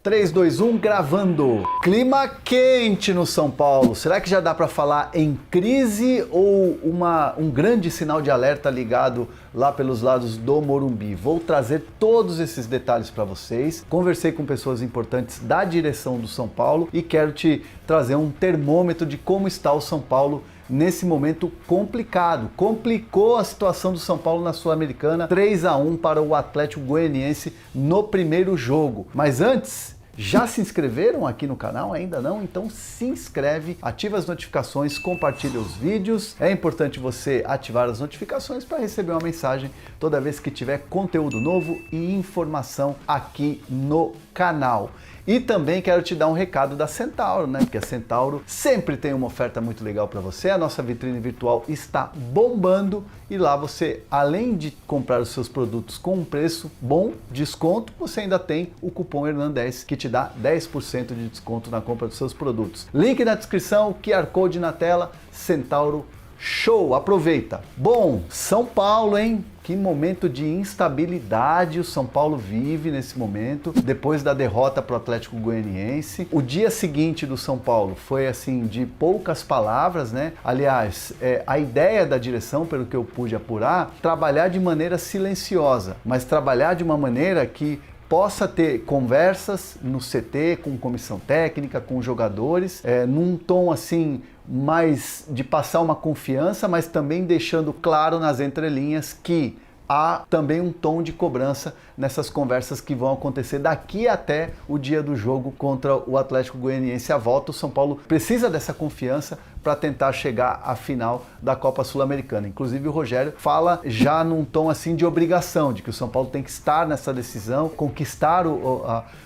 3, 2, 1, gravando. Clima quente no São Paulo. Será que já dá para falar em crise ou um grande sinal de alerta ligado lá pelos lados do Morumbi? Vou trazer todos esses detalhes para vocês. Conversei com pessoas importantes da direção do São Paulo e quero te trazer um termômetro de como está o São Paulo nesse momento complicado. Complicou a situação do São Paulo na Sul-Americana, 3-1 para o Atlético Goianiense no primeiro jogo. Mas antes, já se inscreveram aqui no canal? Ainda não? Então se inscreve, ativa as notificações, compartilha os vídeos. É importante você ativar as notificações para receber uma mensagem toda vez que tiver conteúdo novo e informação aqui no canal. E também quero te dar um recado da Centauro, né? Porque a Centauro sempre tem uma oferta muito legal para você. A nossa vitrine virtual está bombando e lá você, além de comprar os seus produtos com um preço bom, desconto, você ainda tem o cupom HERNAN10 que te dá 10% de desconto na compra dos seus produtos. Link na descrição, QR Code na tela, Centauro Show, aproveita. Bom, São Paulo, hein? Que momento de instabilidade o São Paulo vive nesse momento, depois da derrota para o Atlético Goianiense. O dia seguinte do São Paulo foi assim, de poucas palavras, né? Aliás, a ideia da direção, pelo que eu pude apurar, trabalhar de maneira silenciosa, mas trabalhar de uma maneira que possa ter conversas no CT com comissão técnica, com jogadores, num tom assim mais de passar uma confiança, mas também deixando claro nas entrelinhas que há também um tom de cobrança nessas conversas que vão acontecer daqui até o dia do jogo contra o Atlético Goianiense. A volta, o São Paulo precisa dessa confiança para tentar chegar à final da Copa Sul-Americana. Inclusive o Rogério fala já num tom assim de obrigação, de que o São Paulo tem que estar nessa decisão, conquistar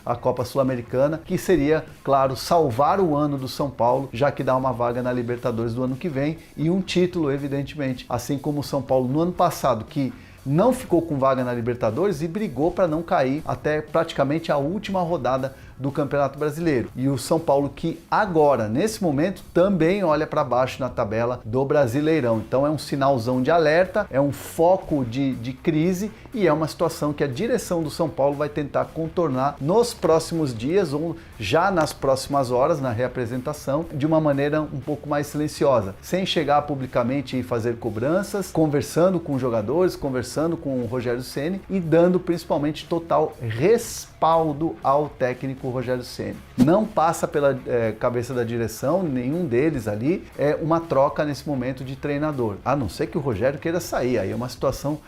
a Copa Sul-Americana, que seria, claro, salvar o ano do São Paulo, já que dá uma vaga na Libertadores do ano que vem e um título, evidentemente, assim como o São Paulo no ano passado, que não ficou com vaga na Libertadores e brigou para não cair até praticamente a última rodada do Campeonato Brasileiro. E o São Paulo que agora, nesse momento, também olha para baixo na tabela do Brasileirão. Então é um sinalzão de alerta, é um foco de crise e é uma situação que a direção do São Paulo vai tentar contornar nos próximos dias ou já nas próximas horas, na reapresentação, de uma maneira um pouco mais silenciosa, sem chegar publicamente e fazer cobranças, conversando com os jogadores, conversando com o Rogério Ceni e dando principalmente total respaldo ao técnico Rogério Ceni. Não passa pela cabeça da direção, nenhum deles ali, uma troca nesse momento de treinador, a não ser que o Rogério queira sair, aí é uma situação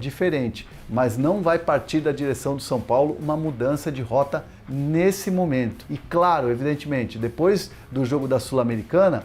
diferente, mas não vai partir da direção do São Paulo uma mudança de rota nesse momento. E claro, evidentemente, depois do jogo da Sul-Americana,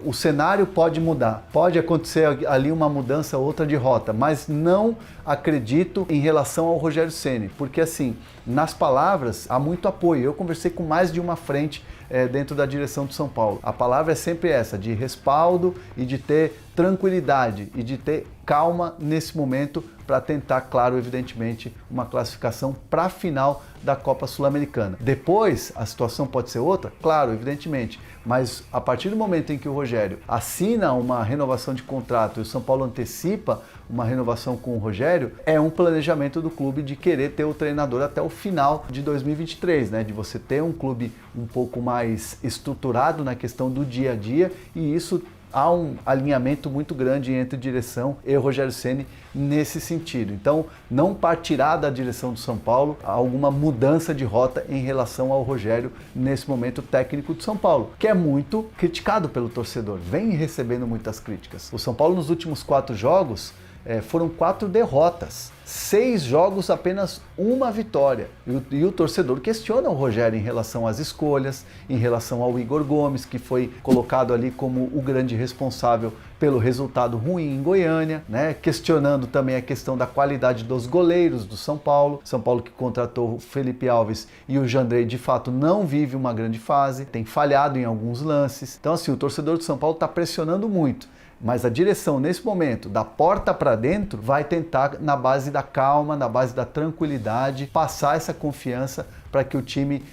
o cenário pode mudar, pode acontecer ali uma mudança ou outra de rota, mas não acredito em relação ao Rogério Ceni, porque assim, nas palavras há muito apoio. Eu conversei com mais de uma frente dentro da direção do São Paulo. A palavra é sempre essa, de respaldo e de ter tranquilidade e de ter calma nesse momento para tentar, claro, evidentemente, uma classificação para a final da Copa Sul-Americana. Depois, a situação pode ser outra? Claro, evidentemente, mas a partir do momento em que o Rogério assina uma renovação de contrato e o São Paulo antecipa uma renovação com o Rogério, é um planejamento do clube de querer ter o treinador até o final de 2023, né? De você ter um clube um pouco mais estruturado na questão do dia a dia, e isso há um alinhamento muito grande entre direção e Rogério Ceni nesse sentido. Então, não partirá da direção do São Paulo alguma mudança de rota em relação ao Rogério nesse momento técnico do São Paulo, que é muito criticado pelo torcedor, vem recebendo muitas críticas. O São Paulo nos últimos 4 jogos foram 4 derrotas, 6 jogos, apenas uma vitória. E o torcedor questiona o Rogério em relação às escolhas, em relação ao Igor Gomes, que foi colocado ali como o grande responsável pelo resultado ruim em Goiânia, né? Questionando também a questão da qualidade dos goleiros do São Paulo. São Paulo que contratou o Felipe Alves e o Jandrei, de fato, não vive uma grande fase, tem falhado em alguns lances. Então, assim, o torcedor do São Paulo está pressionando muito. Mas a direção, nesse momento, da porta para dentro, vai tentar, na base da calma, na base da tranquilidade, passar essa confiança para que o time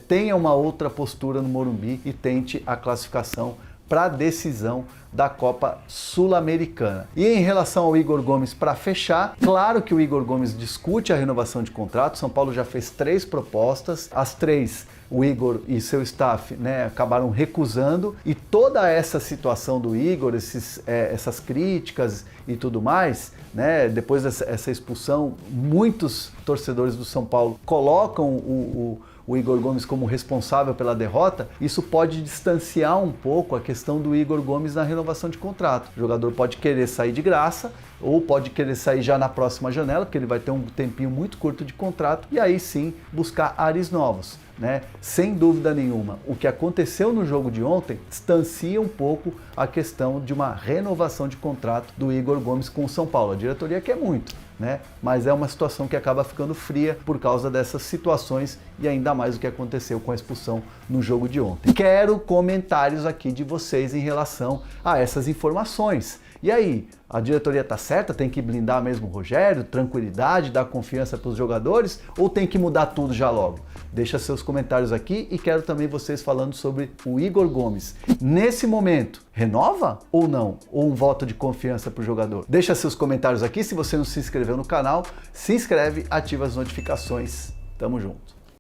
tenha uma outra postura no Morumbi e tente a classificação para a decisão da Copa Sul-Americana. E em relação ao Igor Gomes, para fechar, claro que o Igor Gomes discute a renovação de contrato. São Paulo já fez 3 propostas, as 3 o Igor e seu staff, né, acabaram recusando, e toda essa situação do Igor, essas críticas e tudo mais, né, depois dessa expulsão, muitos torcedores do São Paulo colocam o Igor Gomes como responsável pela derrota. Isso pode distanciar um pouco a questão do Igor Gomes na renovação de contrato. O jogador pode querer sair de graça ou pode querer sair já na próxima janela, porque ele vai ter um tempinho muito curto de contrato, e aí sim buscar ares novos, né? Sem dúvida nenhuma, o que aconteceu no jogo de ontem distancia um pouco a questão de uma renovação de contrato do Igor Gomes com o São Paulo. A diretoria quer muito, né? Mas é uma situação que acaba ficando fria por causa dessas situações, e ainda mais o que aconteceu com a expulsão no jogo de ontem. Quero comentários aqui de vocês em relação a essas informações. E aí, a diretoria tá certa? Tem que blindar mesmo o Rogério, tranquilidade, dar confiança para os jogadores, ou tem que mudar tudo já logo? Deixa seus comentários aqui, e quero também vocês falando sobre o Igor Gomes. Nesse momento, renova ou não? Ou um voto de confiança para o jogador? Deixa seus comentários aqui. Se você não se inscreveu no canal, se inscreve, ativa as notificações. Tamo junto.